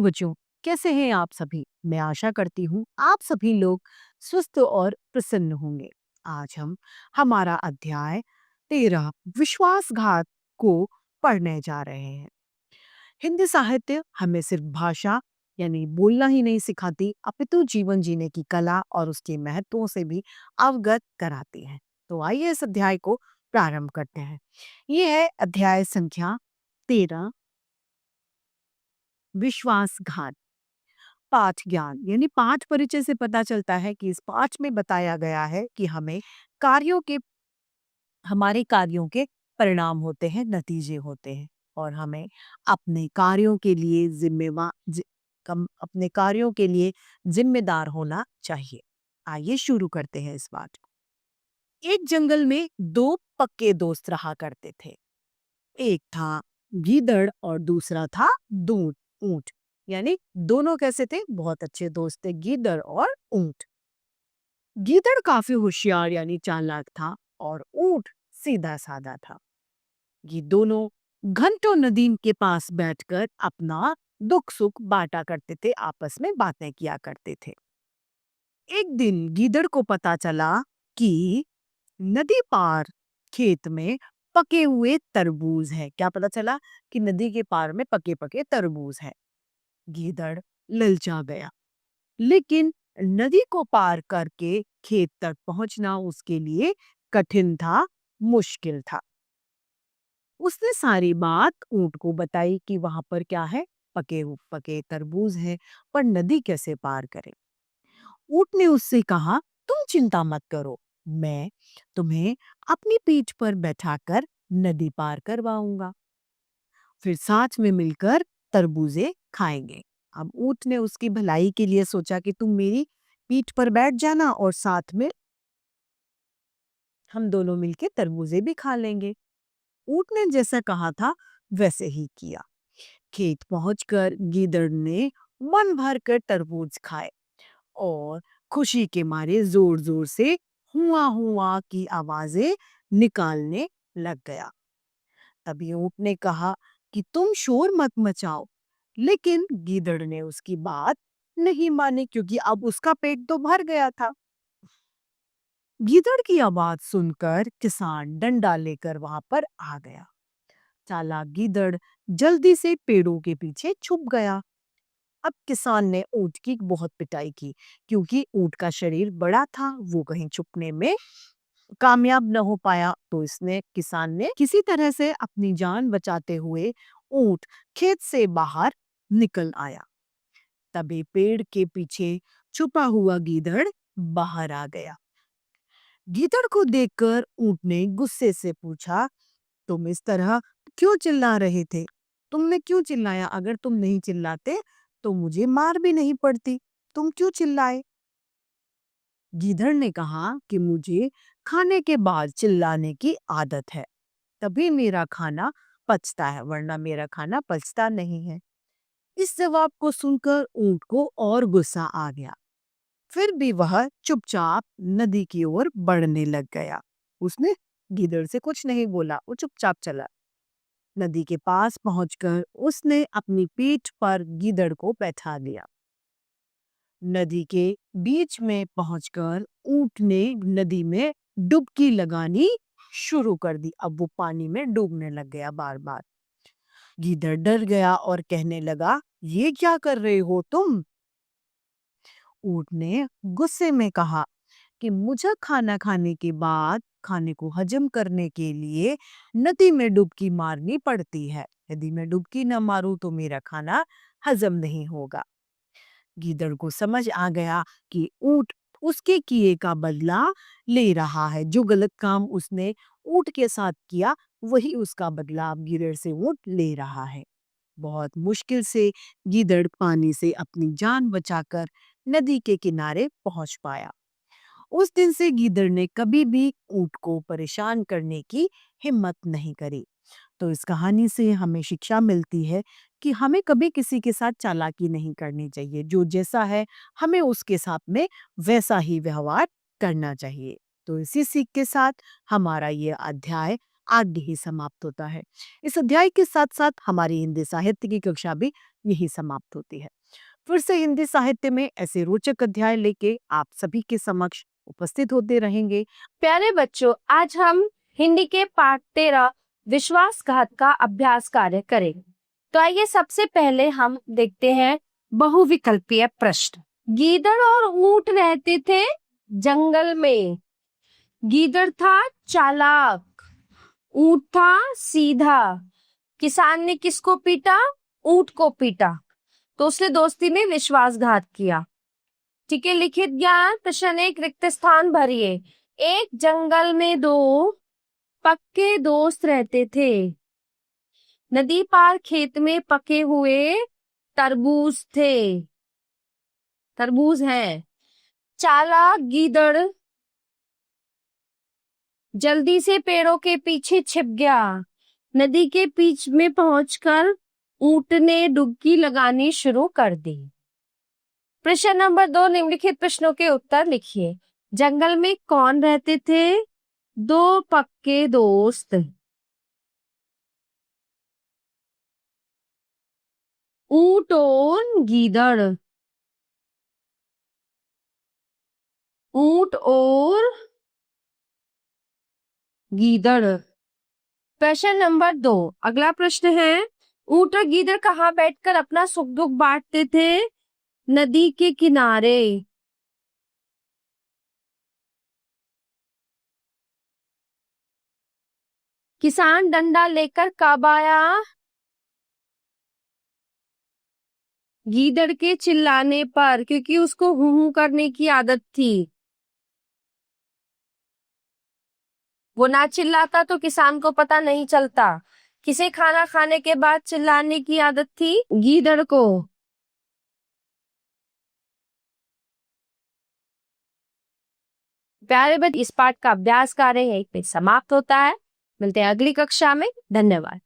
बच्चों, कैसे हैं आप सभी? मैं आशा करती हूँ आप सभी लोग स्वस्थ और प्रसन्न होंगे। आज हम हमारा अध्याय 13 विश्वासघात को पढ़ने जा रहे हैं। हिंदी साहित्य हमें सिर्फ भाषा यानी बोलना ही नहीं सिखाती, अपितु जीवन जीने की कला और उसके महत्वों से भी अवगत कराती है। तो आइए इस अध्याय को प्रारंभ करते हैं। ये है अध्याय संख्या 13, विश्वासघात। पाठ ज्ञान यानी पाठ परिचय से पता चलता है कि इस पाठ में बताया गया है कि कार्यों के हमारे कार्यों के परिणाम होते हैं, नतीजे होते हैं और हमें अपने कार्यों के लिए अपने कार्यों के लिए जिम्मेदार होना चाहिए। आइए शुरू करते हैं इस बात को। एक जंगल में दो पक्के दोस्त रहा करते थे। एक था गीदड़ और दूसरा था दूध ऊंट। यानी दोनों कैसे थे? बहुत अच्छे दोस्त थे, गीदड़ और ऊंट। गीदड़ काफी होशियार यानी चालाक था और ऊंट सीधा साधा था। ये दोनों घंटों नदी के पास बैठकर अपना दुख सुख बांटा करते थे, आपस में बातें किया करते थे। एक दिन गीदड़ को पता चला कि नदी पार खेत में पके हुए तरबूज है। क्या पता चला? कि नदी के पार में पके पके तरबूज है। गीदड़ ललचा गया, लेकिन नदी को पार करके खेत तक पहुंचना उसके लिए कठिन था, मुश्किल था। उसने सारी बात ऊंट को बताई कि वहां पर क्या है, पके तरबूज है, पर नदी कैसे पार करें। ऊंट ने उससे कहा, तुम चिंता मत करो, मैं तुम्हें अपनी पीठ पर बैठाकर नदी पार करवाऊंगा, फिर साथ में मिलकर तरबूजे खाएंगे। अब ऊंट ने उसकी भलाई के लिए सोचा कि तुम मेरी पीठ पर बैठ जाना और साथ में हम दोनों मिलके तरबूजे भी खा लेंगे। ऊंट ने जैसा कहा था वैसे ही किया। खेत पहुंचकर गीदड़ ने मन भर कर तरबूज खाए और खुशी के मारे जोर जोर से हुआ हुआ की आवाजें निकालने लग गया। तभी ऊंट ने कहा कि तुम शोर मत मचाओ, लेकिन गीदड़ ने उसकी बात नहीं मानी क्योंकि अब उसका पेट तो भर गया था। गीदड़ की आवाज सुनकर किसान डंडा लेकर वहां पर आ गया। चालाक गीदड़ जल्दी से पेड़ों के पीछे छुप गया। अब किसान ने ऊंट की बहुत पिटाई की, क्योंकि ऊंट का शरीर बड़ा था, वो कहीं छुपने में कामयाब न हो पाया। तो इसने किसान ने किसी तरह से अपनी जान बचाते हुए ऊंट खेत से बाहर निकल आया। तभी पेड़ के पीछे छुपा हुआ गीदड़ बाहर आ गया। गीदड़ को देखकर ऊंट ने गुस्से से पूछा, तुम इस तरह क्यों चिल्ला रहे थे? तुमने क्यों चिल्लाया? अगर तुम नहीं चिल्लाते तो मुझे मार भी नहीं पड़ती। तुम क्यों चिल्लाए? गीदड़ ने कहा कि मुझे खाने के बाद चिल्लाने की आदत है, तभी मेरा खाना पचता है, वरना मेरा खाना पचता नहीं है। इस जवाब को सुनकर ऊंट को और गुस्सा आ गया। फिर भी वह चुपचाप नदी की ओर बढ़ने लग गया। उसने गीदड़ से कुछ नहीं बोला, वो चुपचाप चला। नदी के पास पहुंचकर उसने अपनी पीठ पर गीदड़ को बैठा लिया। नदी के बीच में पहुंचकर ऊंट ने नदी में डुबकी लगानी शुरू कर दी। अब वो पानी में डूबने लग गया बार बार। गीदड़ डर गया और कहने लगा, ये क्या कर रहे हो तुम? ऊंट ने गुस्से में कहा कि मुझे खाना खाने के बाद खाने को हजम करने के लिए नदी में डुबकी मारनी पड़ती है। यदि मैं डुबकी न मारूं तो मेरा खाना हजम नहीं होगा। गीदड़ को समझ आ गया कि ऊंट उसके किए का बदला ले रहा है। जो गलत काम उसने ऊंट के साथ किया, वही उसका बदला अब गीदड़ से ऊंट ले रहा है। बहुत मुश्किल से गीदड़ पानी से अपनी जान बचाकर नदी के किनारे पहुंच पाया। उस दिन से गीदड़ ने कभी भी ऊंट को परेशान करने की हिम्मत नहीं करी। तो इस कहानी से हमें शिक्षा मिलती है कि हमें कभी किसी के साथ चालाकी नहीं करनी चाहिए। जो जैसा है हमें उसके साथ में वैसा ही व्यवहार करना चाहिए। तो इसी सीख के साथ हमारा ये अध्याय आज ही समाप्त होता है। इस अध्याय के साथ साथ हमारी हिंदी साहित्य की कक्षा भी यही समाप्त होती है। फिर से हिंदी साहित्य में ऐसे रोचक अध्याय लेके आप सभी के समक्ष उपस्थित होते रहेंगे। प्यारे बच्चों, आज हम हिंदी के पाठ 13 विश्वासघात का अभ्यास कार्य करेंगे। तो आइए सबसे पहले हम देखते हैं बहुविकल्पीय प्रश्न। गीदड़ और ऊंट रहते थे जंगल में। गीदड़ था चालाक, ऊंट था सीधा। किसान ने किसको पीटा? ऊंट को पीटा। तो उसने दोस्ती में विश्वासघात किया। ठीक है, लिखित ज्ञान प्रश्न 1, रिक्त स्थान भरिए। एक जंगल में दो पक्के दोस्त रहते थे। नदी पार खेत में पके हुए तरबूज थे। तरबूज हैं। चालाक गीदड़ जल्दी से पेड़ों के पीछे छिप गया। नदी के बीच में पहुंचकर ऊंट ने डुबकी लगानी शुरू कर दी। प्रश्न नंबर 2, निम्नलिखित प्रश्नों के उत्तर लिखिए। जंगल में कौन रहते थे? दो पक्के दोस्त। ऊंट और गीदड़। ऊंट और गीदड़। प्रश्न नंबर 2, अगला प्रश्न है, ऊंट और गीदड़ कहाँ बैठकर अपना सुख दुख बांटते थे? नदी के किनारे। किसान डंडा लेकर कब आया? गीदड़ के चिल्लाने पर, क्योंकि उसको हूं हूं करने की आदत थी। वो ना चिल्लाता तो किसान को पता नहीं चलता। किसे खाना खाने के बाद चिल्लाने की आदत थी? गीदड़ को। प्यारे बच्चे, इस पाठ का अभ्यास कार्य यहीं पे समाप्त होता है। मिलते हैं अगली कक्षा में। धन्यवाद।